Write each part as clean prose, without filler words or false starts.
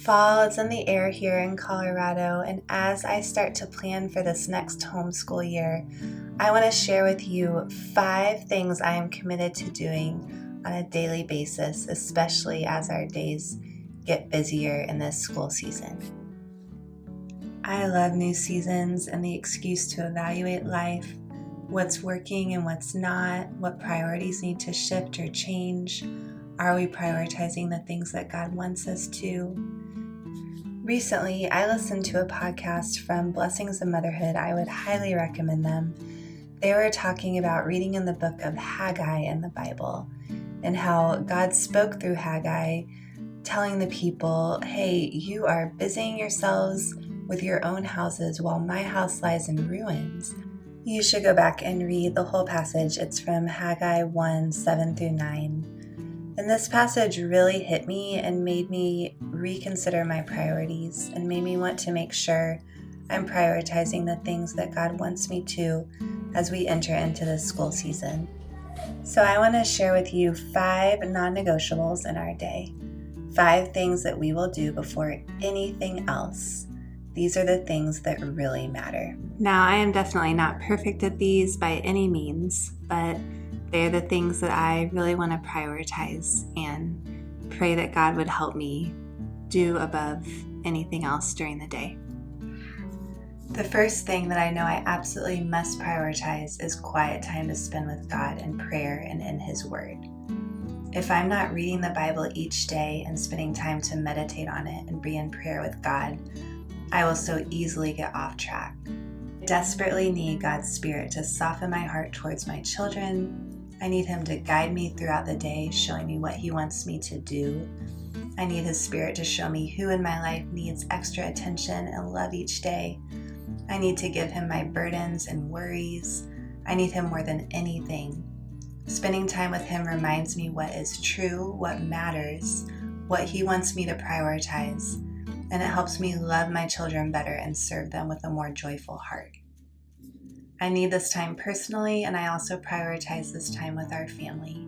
Fall is in the air here in Colorado, and as I start to plan for this next homeschool year, I want to share with you 5 things I am committed to doing on a daily basis, especially as our days get busier in this school season. I love new seasons and the excuse to evaluate life, what's working and what's not, what priorities need to shift or change. Are we prioritizing the things that God wants us to? Recently, I listened to a podcast from Blessings of Motherhood. I would highly recommend them. They were talking about reading in the book of Haggai in the Bible and how God spoke through Haggai, telling the people, hey, you are busying yourselves with your own houses while my house lies in ruins. You should go back and read the whole passage. It's from Haggai 1, 7 through 9. And this passage really hit me and made me reconsider my priorities and made me want to make sure I'm prioritizing the things that God wants me to as we enter into this school season. So I want to share with you 5 non-negotiables in our day, 5 things that we will do before anything else. These are the things that really matter. Now, I am definitely not perfect at these by any means, but they're the things that I really want to prioritize and pray that God would help me do above anything else during the day. The first thing that I know I absolutely must prioritize is quiet time to spend with God in prayer and in His Word. If I'm not reading the Bible each day and spending time to meditate on it and be in prayer with God, I will so easily get off track. I desperately need God's Spirit to soften my heart towards my children. I need Him to guide me throughout the day, showing me what He wants me to do. I need His Spirit to show me who in my life needs extra attention and love each day. I need to give Him my burdens and worries. I need Him more than anything. Spending time with Him reminds me what is true, what matters, what He wants me to prioritize, and it helps me love my children better and serve them with a more joyful heart. I need this time personally, and I also prioritize this time with our family.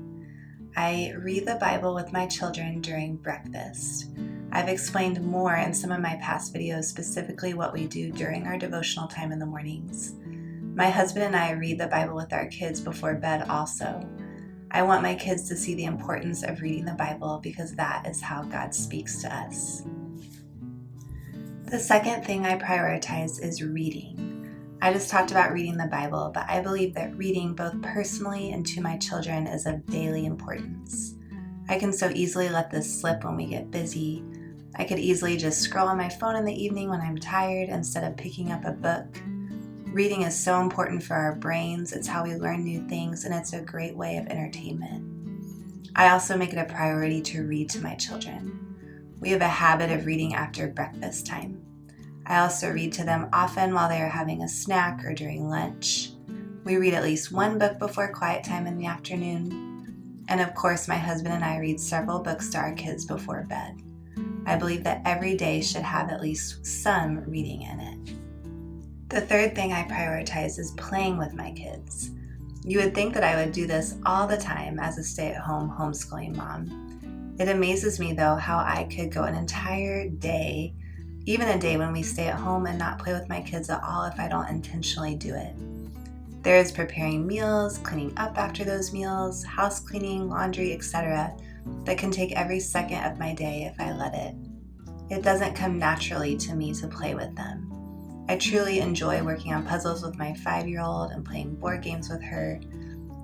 I read the Bible with my children during breakfast. I've explained more in some of my past videos specifically what we do during our devotional time in the mornings. My husband and I read the Bible with our kids before bed also. I want my kids to see the importance of reading the Bible because that is how God speaks to us. The second thing I prioritize is reading. I just talked about reading the Bible, but I believe that reading both personally and to my children is of daily importance. I can so easily let this slip when we get busy. I could easily just scroll on my phone in the evening when I'm tired instead of picking up a book. Reading is so important for our brains. It's how we learn new things, and it's a great way of entertainment. I also make it a priority to read to my children. We have a habit of reading after breakfast time. I also read to them often while they are having a snack or during lunch. We read at least one book before quiet time in the afternoon. And of course, my husband and I read several books to our kids before bed. I believe that every day should have at least some reading in it. The third thing I prioritize is playing with my kids. You would think that I would do this all the time as a stay-at-home homeschooling mom. It amazes me, though, how I could go an entire day, even a day when we stay at home, and not play with my kids at all if I don't intentionally do it. There is preparing meals, cleaning up after those meals, house cleaning, laundry, etc. that can take every second of my day if I let it. It doesn't come naturally to me to play with them. I truly enjoy working on puzzles with my 5-year-old and playing board games with her,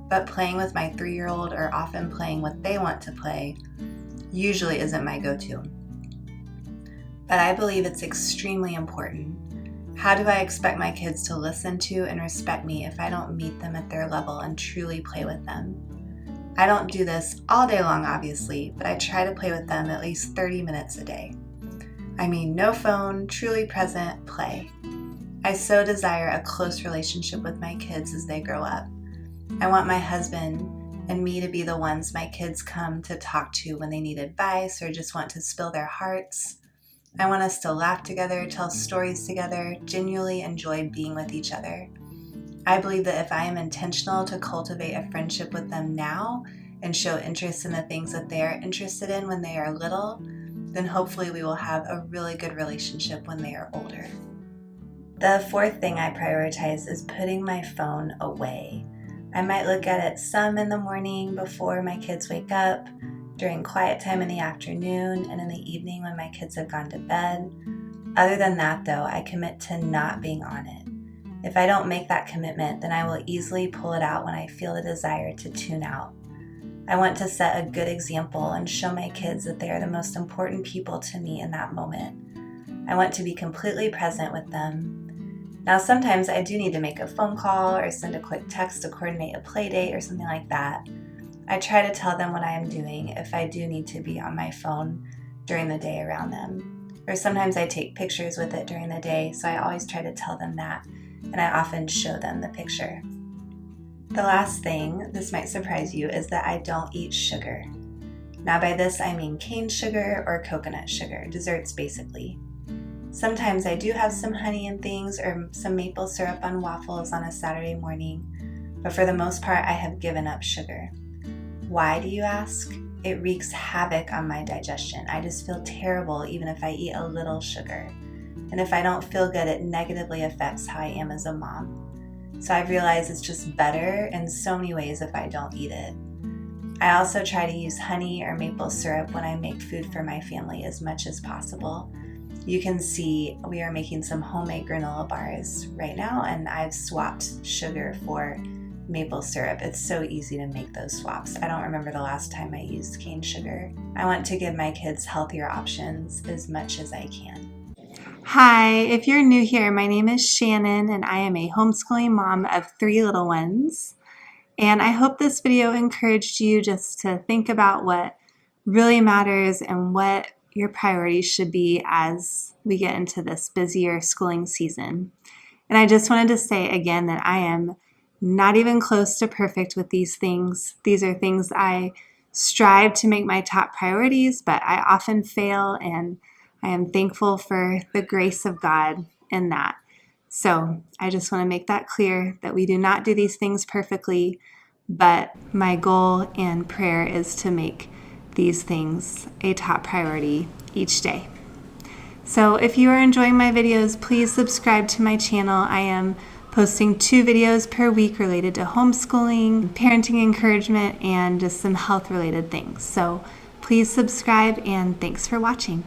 but playing with my 3-year-old or often playing what they want to play usually isn't my go-to. But I believe it's extremely important. How do I expect my kids to listen to and respect me if I don't meet them at their level and truly play with them? I don't do this all day long, obviously, but I try to play with them at least 30 minutes a day. I mean, no phone, truly present, play. I so desire a close relationship with my kids as they grow up. I want my husband and me to be the ones my kids come to talk to when they need advice or just want to spill their hearts. I want us to laugh together, tell stories together, genuinely enjoy being with each other. I believe that if I am intentional to cultivate a friendship with them now and show interest in the things that they are interested in when they are little, then hopefully we will have a really good relationship when they are older. The fourth thing I prioritize is putting my phone away. I might look at it some in the morning before my kids wake up, during quiet time in the afternoon, and in the evening when my kids have gone to bed. Other than that, though, I commit to not being on it. If I don't make that commitment, then I will easily pull it out when I feel the desire to tune out. I want to set a good example and show my kids that they are the most important people to me in that moment. I want to be completely present with them. Now, sometimes I do need to make a phone call or send a quick text to coordinate a play date or something like that. I try to tell them what I am doing if I do need to be on my phone during the day around them. Or sometimes I take pictures with it during the day, so I always try to tell them that, and I often show them the picture. The last thing, this might surprise you, is that I don't eat sugar. Now by this I mean cane sugar or coconut sugar, desserts basically. Sometimes I do have some honey and things or some maple syrup on waffles on a Saturday morning, but for the most part I have given up sugar. Why, do you ask? It wreaks havoc on my digestion. I just feel terrible even if I eat a little sugar. And if I don't feel good, it negatively affects how I am as a mom. So I've realized it's just better in so many ways if I don't eat it. I also try to use honey or maple syrup when I make food for my family as much as possible. You can see we are making some homemade granola bars right now, and I've swapped sugar for maple syrup. It's so easy to make those swaps. I don't remember the last time I used cane sugar. I want to give my kids healthier options as much as I can. Hi, if you're new here, my name is Shannon and I am a homeschooling mom of 3 little ones. And I hope this video encouraged you just to think about what really matters and what your priorities should be as we get into this busier schooling season. And I just wanted to say again that I am not even close to perfect with these things. These are things I strive to make my top priorities, but I often fail, and I am thankful for the grace of God in that. So I just want to make that clear that we do not do these things perfectly, but my goal and prayer is to make these things a top priority each day. So if you are enjoying my videos, please subscribe to my channel. I am posting 2 videos per week related to homeschooling, parenting encouragement, and just some health related things. So please subscribe, and thanks for watching.